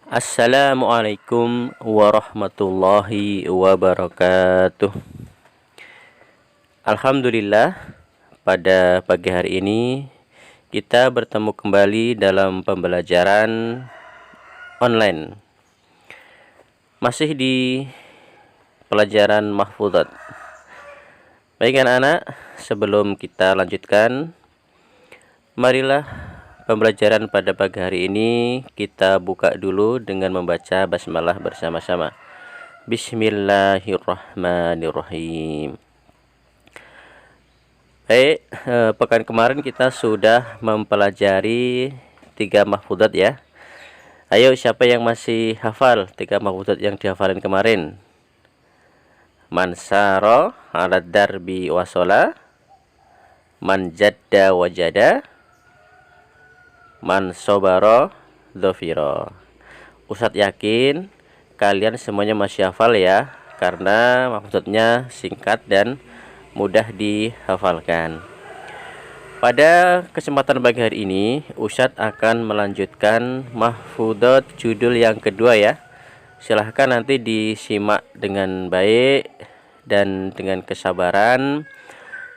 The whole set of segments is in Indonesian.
Assalamualaikum warahmatullahi wabarakatuh. Alhamdulillah, pada pagi hari ini kita bertemu kembali dalam pembelajaran online. Masih di pelajaran mahfuzat. Baik anak-anak, sebelum kita lanjutkan, marilah pembelajaran pada pagi hari ini kita buka dulu dengan membaca basmalah bersama-sama. Bismillahirrahmanirrahim. Baik, pekan kemarin kita sudah mempelajari 3 mahfuzat ya. Ayo, siapa yang masih hafal 3 mahfuzat yang dihafalin kemarin? Man sara 'ala darbi wasola, man jadda wajada, man sobaro dhofiro. Ustadz yakin kalian semuanya masih hafal ya, karena maksudnya singkat dan mudah dihafalkan. Pada kesempatan pagi hari ini Ustadz akan melanjutkan mahfuzat judul yang kedua ya. Silahkan nanti disimak dengan baik dan dengan kesabaran.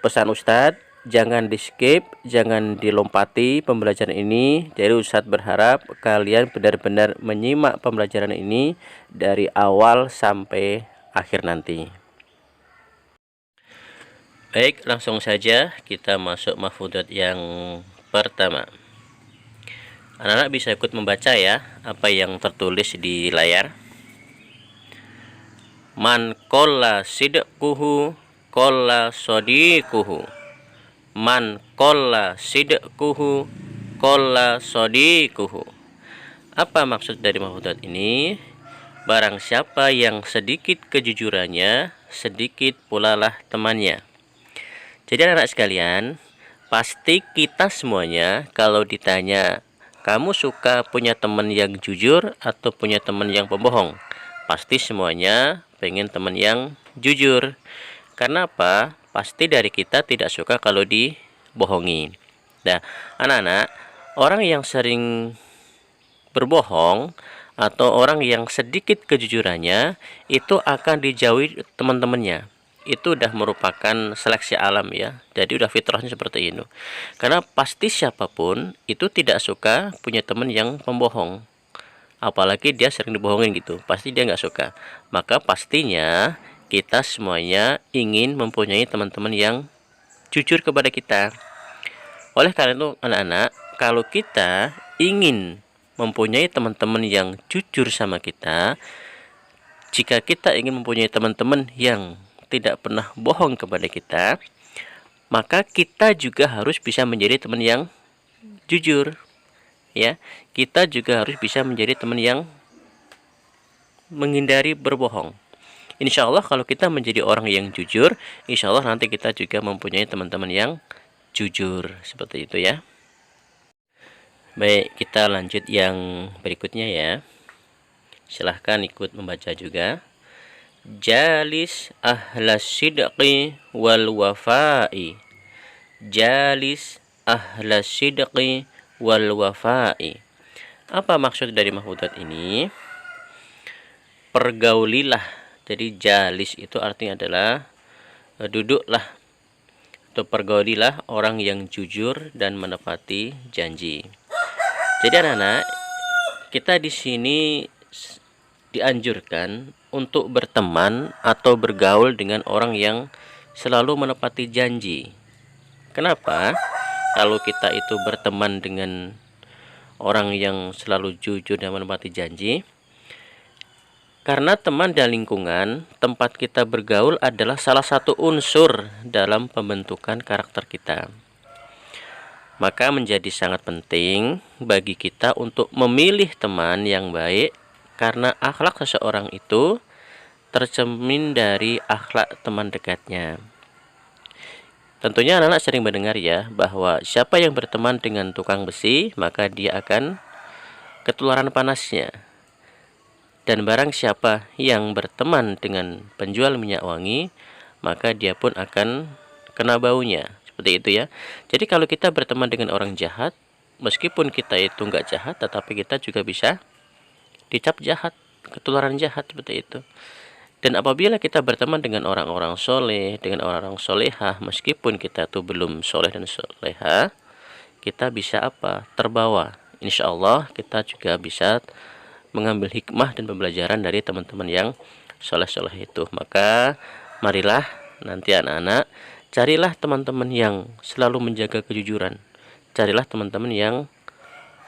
Pesan Ustadz, jangan di skip, jangan dilompati pembelajaran ini. Jadi Ustadz berharap kalian benar-benar menyimak pembelajaran ini dari awal sampai akhir nanti. Baik, langsung saja kita masuk mahfuzat yang pertama. Anak-anak bisa ikut membaca ya apa yang tertulis di layar. Man qalla sidquhu qalla sadiquhu. Man qalla sidquhu qalla sadiquhu. Apa maksud dari mahfuzat ini? Barang siapa yang sedikit kejujurannya, sedikit pula lah temannya. Jadi anak-anak sekalian, pasti kita semuanya kalau ditanya, kamu suka punya teman yang jujur atau punya teman yang pembohong? Pasti semuanya pengen teman yang jujur. Karena apa? Pasti dari kita tidak suka kalau dibohongi. Nah, anak-anak, orang yang sering berbohong atau orang yang sedikit kejujurannya itu akan dijauhi teman-temannya. Itu udah merupakan seleksi alam ya. Jadi udah fitrahnya seperti itu. Karena pasti siapapun itu tidak suka punya teman yang pembohong. Apalagi dia sering dibohongin gitu. Pasti dia nggak suka. Maka pastinya kita semuanya ingin mempunyai teman-teman yang jujur kepada kita. Oleh karena itu anak-anak, kalau kita ingin mempunyai teman-teman yang jujur sama kita, jika kita ingin mempunyai teman-teman yang tidak pernah bohong kepada kita, maka kita juga harus bisa menjadi teman yang jujur. Ya, kita juga harus bisa menjadi teman yang menghindari berbohong. Insya Allah kalau kita menjadi orang yang jujur, insya Allah nanti kita juga mempunyai teman-teman yang jujur. Seperti itu ya. Baik, kita lanjut yang berikutnya ya. Silahkan ikut membaca juga. Jalis ahlas sidqi wal wafai. Jalis ahlas sidqi wal wafai. Apa maksud dari mahfuzat ini? Pergaulilah. Jadi jalis itu artinya adalah duduklah atau pergaulilah orang yang jujur dan menepati janji. Jadi anak-anak, kita di sini dianjurkan untuk berteman atau bergaul dengan orang yang selalu menepati janji. Kenapa? Kalau kita itu berteman dengan orang yang selalu jujur dan menepati janji, karena teman dan lingkungan tempat kita bergaul adalah salah satu unsur dalam pembentukan karakter kita. Maka menjadi sangat penting bagi kita untuk memilih teman yang baik, karena akhlak seseorang itu tercermin dari akhlak teman dekatnya. Tentunya anak-anak sering mendengar ya, bahwa siapa yang berteman dengan tukang besi, maka dia akan ketularan panasnya. Dan barang siapa yang berteman dengan penjual minyak wangi, maka dia pun akan kena baunya. Seperti itu ya. Jadi kalau kita berteman dengan orang jahat, meskipun kita itu nggak jahat, tetapi kita juga bisa dicap jahat, ketularan jahat seperti itu. Dan apabila kita berteman dengan orang-orang soleh, dengan orang-orang solehah, meskipun kita tuh belum soleh dan solehah, kita bisa apa? Terbawa. Insya Allah kita juga bisa mengambil hikmah dan pembelajaran dari teman-teman yang soleh-soleh itu. Maka marilah nanti anak-anak, carilah teman-teman yang selalu menjaga kejujuran. Carilah teman-teman yang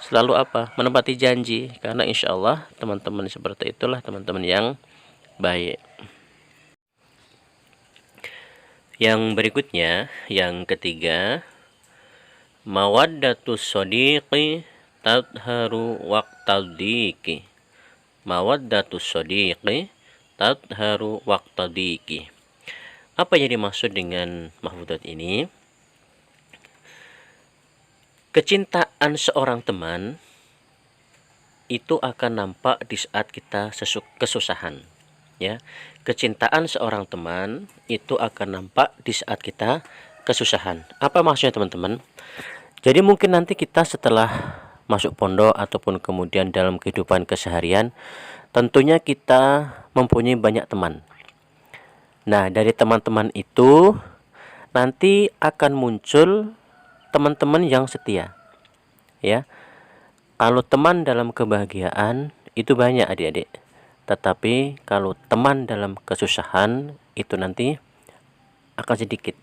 selalu apa? Menepati janji. Karena insya Allah teman-teman seperti itulah teman-teman yang baik. Yang berikutnya, yang ketiga, mawaddatus shodiqi tadharu waqtadiki. Mawaddatus shodiqi tadharu waqtadiki. Apa yang dimaksud dengan mahfudzat ini? Kecintaan seorang teman itu akan nampak di saat kita kesusahan. Ya, kecintaan seorang teman itu akan nampak di saat kita kesusahan. Apa maksudnya teman-teman? Jadi mungkin nanti kita setelah masuk pondok ataupun kemudian dalam kehidupan keseharian, tentunya kita mempunyai banyak teman. Nah, dari teman-teman itu nanti akan muncul teman-teman yang setia. Ya. Kalau teman dalam kebahagiaan itu banyak adik-adik. Tetapi kalau teman dalam kesusahan itu nanti akan sedikit.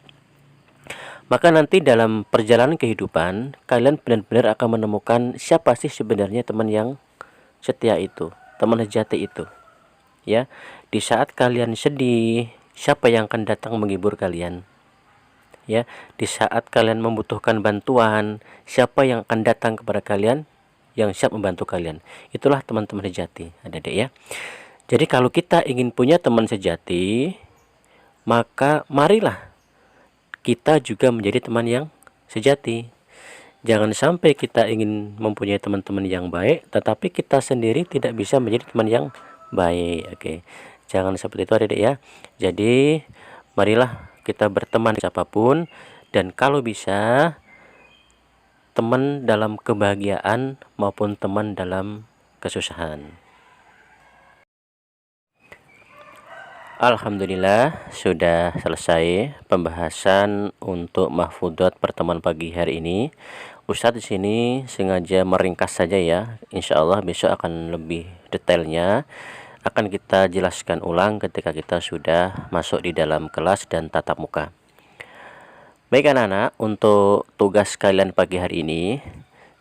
Maka nanti dalam perjalanan kehidupan kalian benar-benar akan menemukan siapa sih sebenarnya teman yang setia itu, teman sejati itu. Ya, di saat kalian sedih, siapa yang akan datang menghibur kalian? Ya, di saat kalian membutuhkan bantuan, siapa yang akan datang kepada kalian? Yang siap membantu kalian. Itulah teman-teman sejati, adik-adik ya. Jadi kalau kita ingin punya teman sejati, maka marilah kita juga menjadi teman yang sejati. Jangan sampai kita ingin mempunyai teman-teman yang baik, tetapi kita sendiri tidak bisa menjadi teman yang baik. Oke, jangan seperti itu adik-adik ya. Jadi marilah kita berteman siapapun, dan kalau bisa teman dalam kebahagiaan maupun teman dalam kesusahan. Alhamdulillah sudah selesai pembahasan untuk mahfudzat pertemuan pagi hari ini. Ustadz di sini sengaja meringkas saja ya. Insya Allah besok akan lebih detailnya akan kita jelaskan ulang ketika kita sudah masuk di dalam kelas dan tatap muka. Baik anak-anak, untuk tugas kalian pagi hari ini,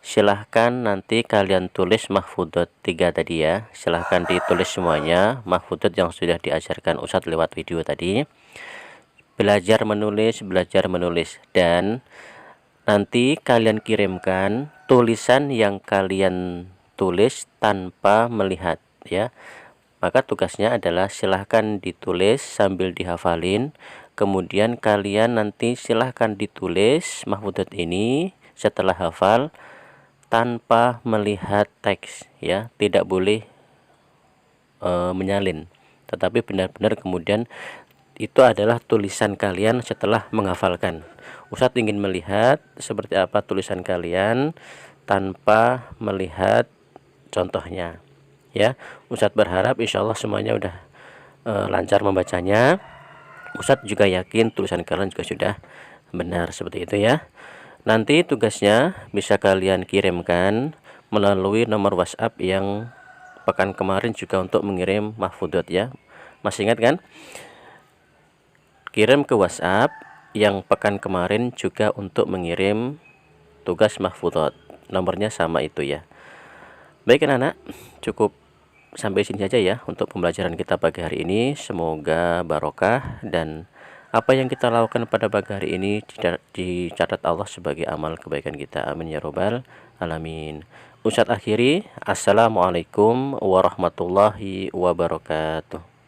silahkan nanti kalian tulis mahfudzat 3 tadi ya. Silahkan ditulis semuanya mahfudzat yang sudah diajarkan Ustadz lewat video tadi. Belajar menulis, dan nanti kalian kirimkan tulisan yang kalian tulis tanpa melihat ya. Maka tugasnya adalah silahkan ditulis sambil dihafalin. Kemudian kalian nanti silahkan ditulis mahfudzat ini setelah hafal tanpa melihat teks ya. Tidak boleh menyalin, tetapi benar-benar kemudian itu adalah tulisan kalian setelah menghafalkan. Ustadz ingin melihat seperti apa tulisan kalian tanpa melihat contohnya ya. Ustadz berharap insya Allah semuanya udah lancar membacanya. Ustadz juga yakin tulisan kalian juga sudah benar seperti itu ya. Nanti tugasnya bisa kalian kirimkan melalui nomor WhatsApp yang pekan kemarin juga untuk mengirim mahfudzat ya. Masih ingat kan? Kirim ke WhatsApp yang pekan kemarin juga untuk mengirim tugas mahfudzat. Nomornya sama itu ya. Baik anak-anak, cukup sampai sini saja ya untuk pembelajaran kita pagi hari ini. Semoga barokah dan apa yang kita lakukan pada pagi hari ini dicatat Allah sebagai amal kebaikan kita. Amin ya robbal alamin. Ustadz akhiri, assalamualaikum warahmatullahi wabarakatuh.